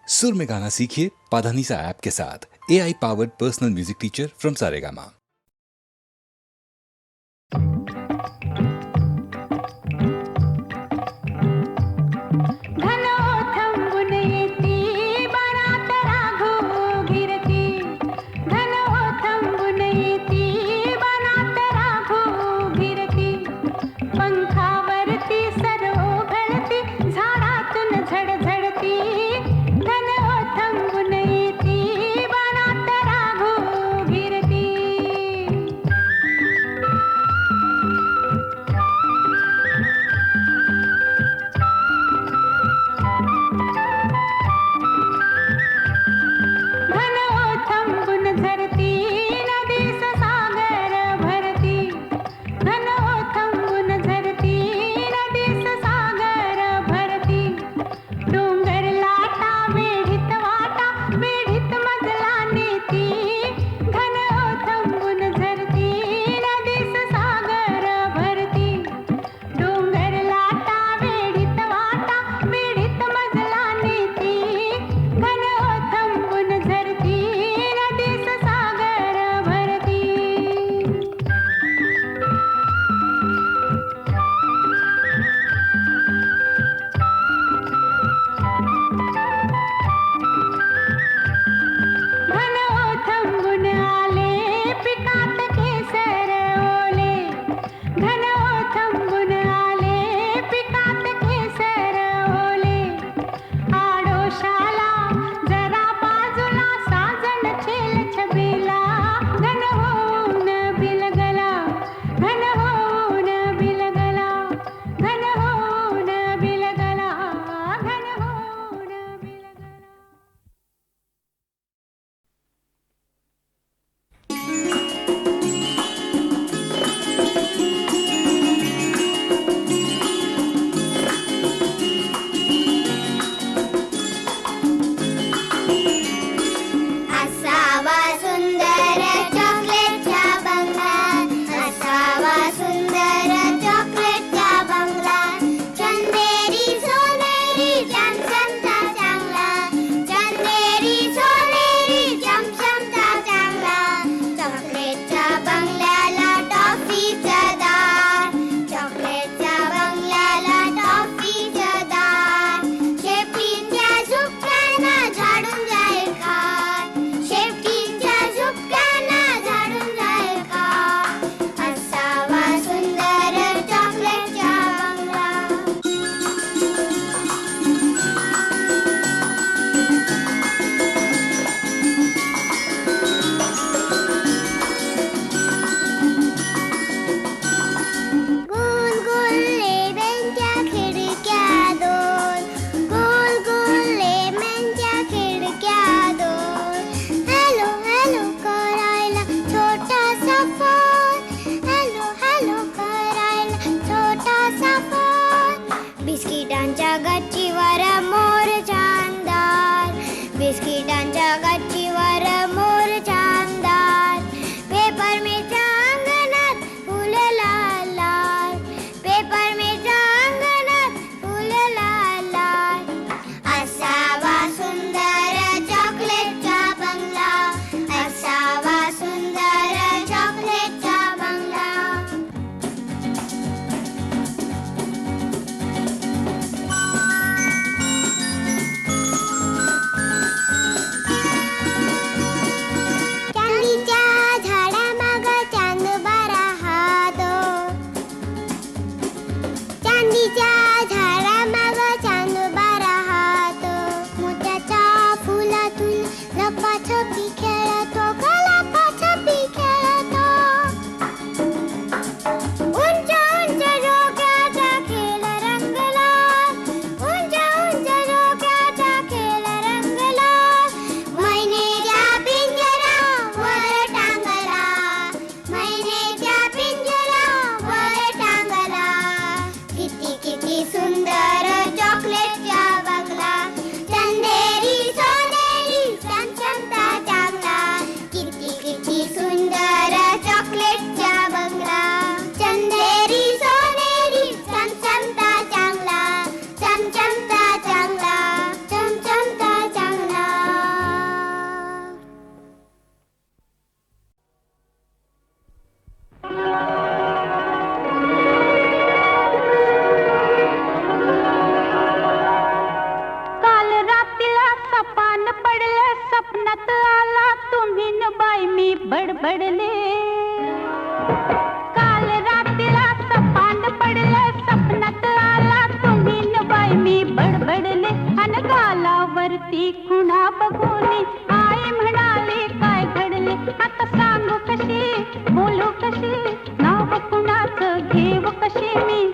सुर में गाना सीखिए पाधानीसा ऐप के साथ। AI powered personal music teacher from Saregama. पंखावरती सर्व घडती, झाडातून झडझडती, धन थांबून येती, वनात राघू गिरती. रात्रीला सपान पडलं स्वप्नात आला तुम्ही न बाई मी बडबडले काल रात्रीला सपान पडलं स्वप्नात आला तुम्ही न बाई मी बडबडले अन गालावरती खुणा बघून आई म्हणाली काय घडले आता सांगू कशी बोलू कशी नाव कुणाचं घेऊ कशी मी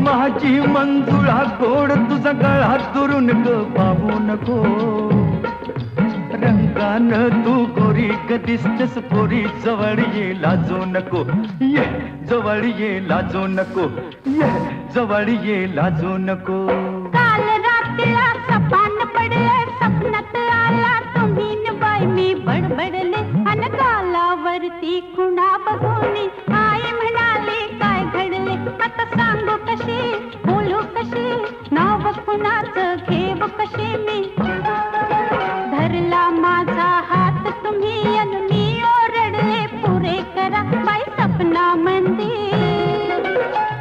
माझी मंजुळा गोड तुझा गळा दुरून ग पाहू नको रंगान तू गोरी ग दिसतेस पोरी जवळ ये लाजू नको ये जवळ ये लाजू नको ये जवळ ये लाजू नको काल रात्रीला सपान पडलं स्वप्नात आला तुम्ही न बाई मी बडबडले अन गालावरती खुणा बघून आई म्हणाली काय घडले आता सांगू कशी बोलू कशी नाव कुणाचं घेऊ कशी मी धरला माझा हात तुम्ही अन मी ओरडले पुरे करा बाई सपना मंदिर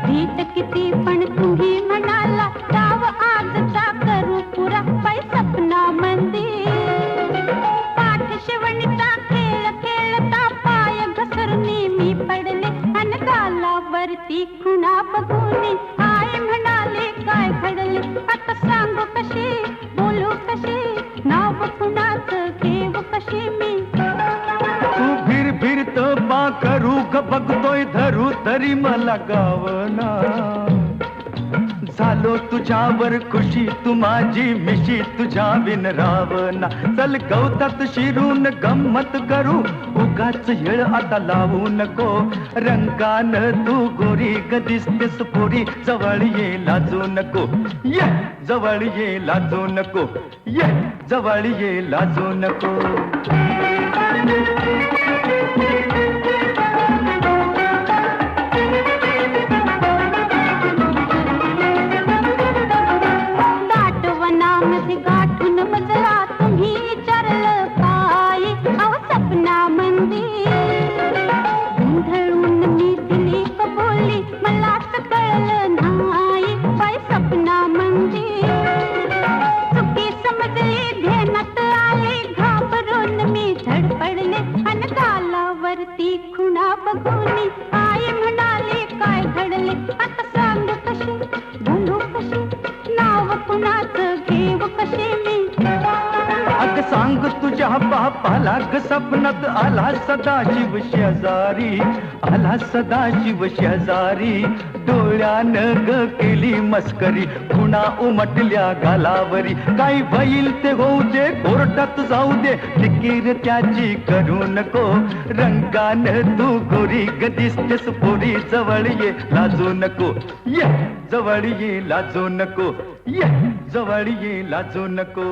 भीत किती पण तुम्ही म्हणाला डाव आजचा करू पुरा बाई सपना मंदिर पाठ शिवणीचा खेळ खेळता पाय घसरणी मी पडले अन गालावरती खुणा बघून आई म्हणाले काय घडले आता सांगू कशी बोलू कशी नाव कुणाचं घेऊ कशी मी तू भिर भिरत बा करू ग बघतोय धरू तरी मला गावना झालो तुझ्यावर खुशी तू माझी मिशी तुझ्या बिन रावना चल गवतात शिरून गंमत करू उगाच येळ आता लावू नको रंगान तू गोरी ग दिसतेस पोरी जवळ ये लाजू नको ये जवळ ये लाजू नको ये जवळ ये लाजू नको दाटवनामध्ये गाठून बजला तुम्ही विचारलं काय अहो सपना मंदिर गोंधळून मी दिली कबोली मलाच कळलं नाही बाई सपना मंदिर चुकी समजली ध्यानात आली घाबरून मी धडपडले अन गालावरती खुणा बघून आई म्हणाली काय घडले आता सांग कशी बोलू कशी नाव कुणाचं घेऊ कशी मी अग सांग तुझ्या बापाला ग सपनात आला सदाशिव शेजारी आला सदाशिव शेजारी डोळ्यानं ग केली मस्करी खुणा उमटल्या गालावरी काय होईल ते होऊ दे कोर्टात जाऊ दे फिकीर त्याची करू नको रंगानं तू गोरी ग दिसतेस पोरी जवळ ये लाजू नको ये जवळ ये लाजू नको ये जवळ ये लाजू नको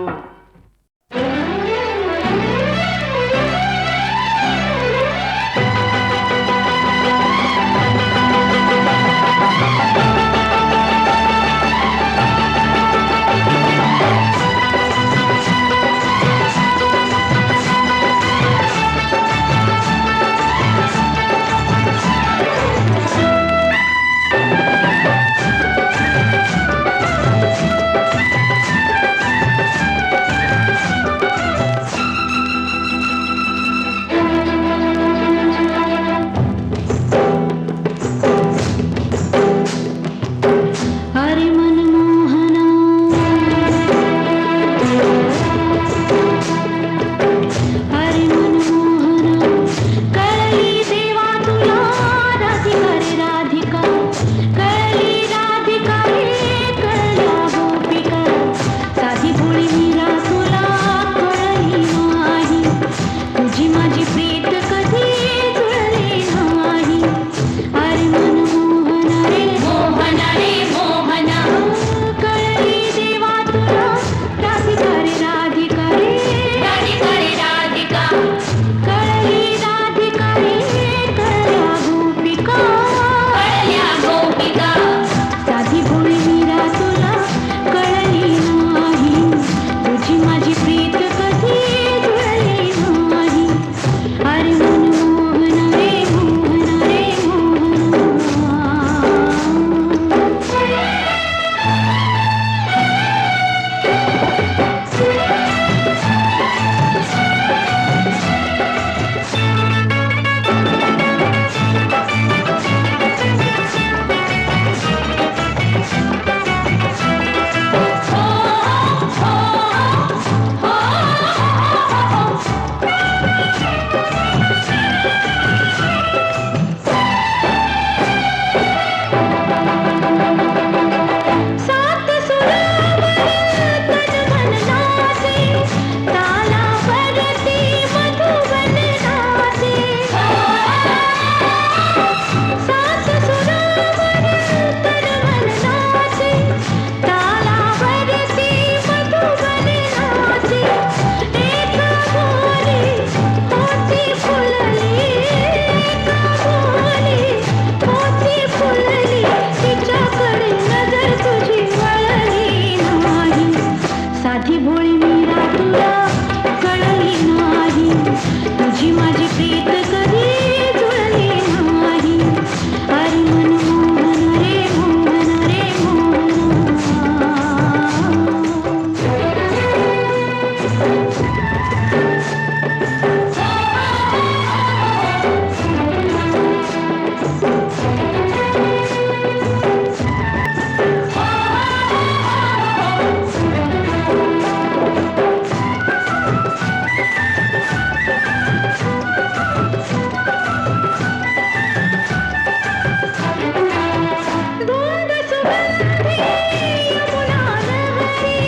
यमुना नगरी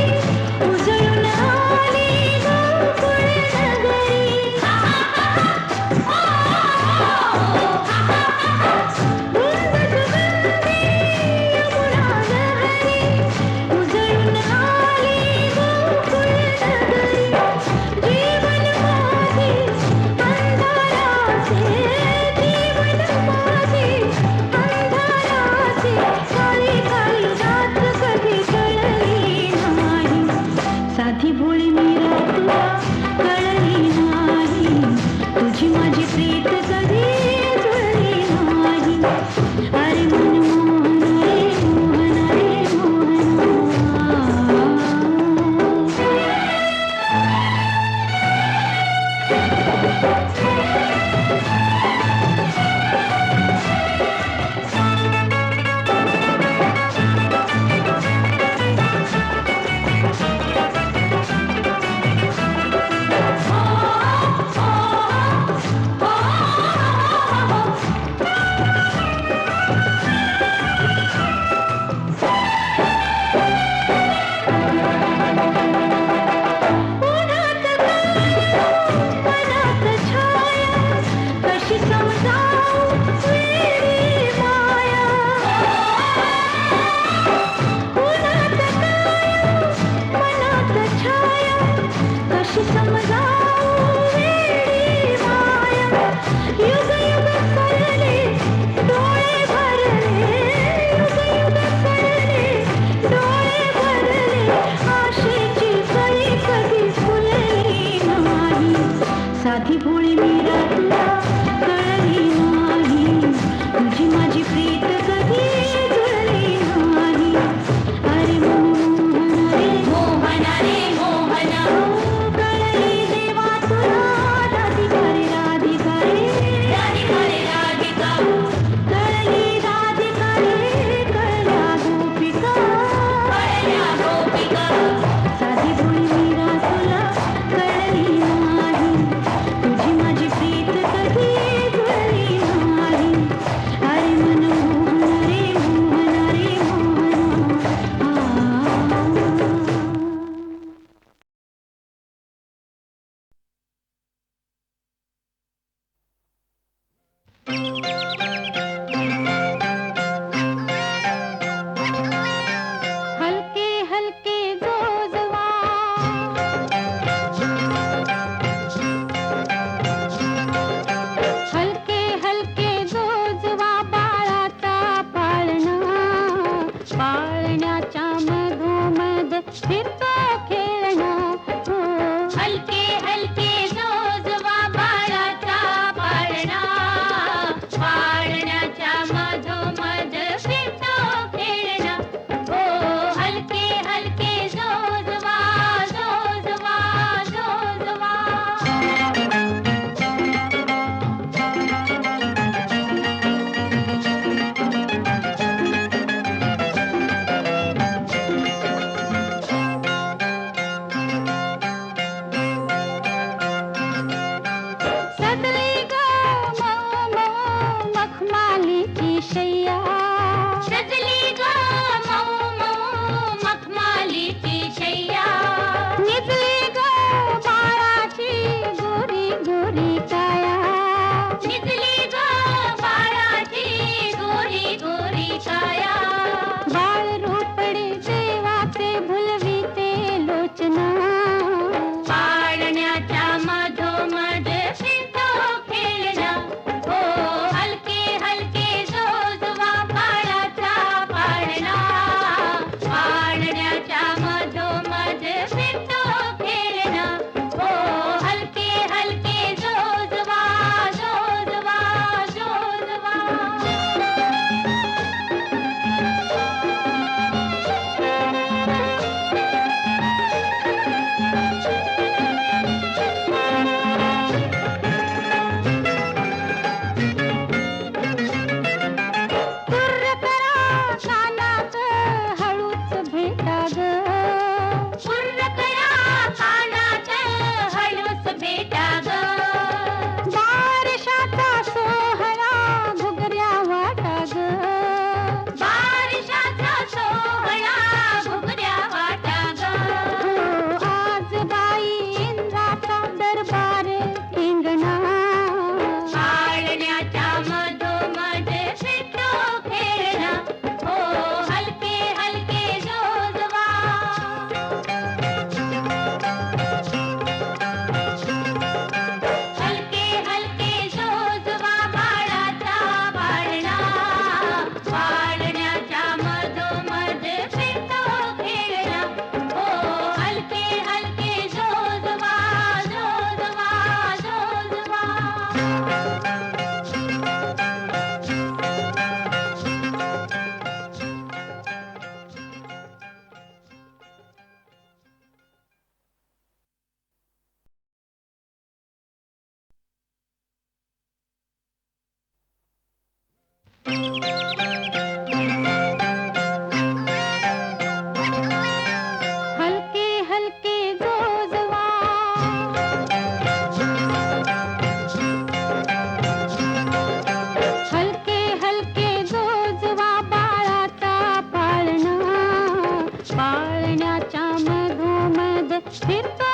उजळून आली गोकुळ नगरी यमुना नगरी उजळून आली गोकुळ नगरी जीवन माझे अंधाराचे जीवन माझे अंधाराचे काळी काळी रात कधी कळली नाही साधी भोळी मीरा तुला कळली नाही तुझी माझी प्रीत कधी जुळली नाही अरे मनमोहन रे मोहन रे मनात छाया कशी समजावू वेडी माया उन्हात मनात छाया कशी समजावू वेडी माया युग युग सरले डोळे भरले युग युग सरले डोळे भरले आशेची कळी कधी फुलली नाही साधी भोळी मीरा तुला कळली नाही तुझी माझी प्रीत कधी जुळली नाही अरे मनमोहन रे मोहन रे मोहन कळली देवा तुला राधिका रे राधिका रे राधिका रे राधिका कळली राधिका रे कळल्या गोपिका साधी भोळी मीरा तुला कळली नाही तुझी माझी प्रीत कधी जुळली नाही अरे मनमोहन रे मोहन रे मोहन हलके हलके जोजवा हलके हलके जोजवा बाळाचा पाळणा पाळण्याच्या मधोमध फिरतो खेळणा हो हलके हलके जोजवा बाळाचा पाळणा पाळण्याच्या मधोमध फिरतो खेळणा हो हलके हलके जोजवा जोजवा जोजवा हलके हलके जोजवा हलके हलके जोजवा बाळाचा पाळणा पाळण्याच्या मधोमध फिरतो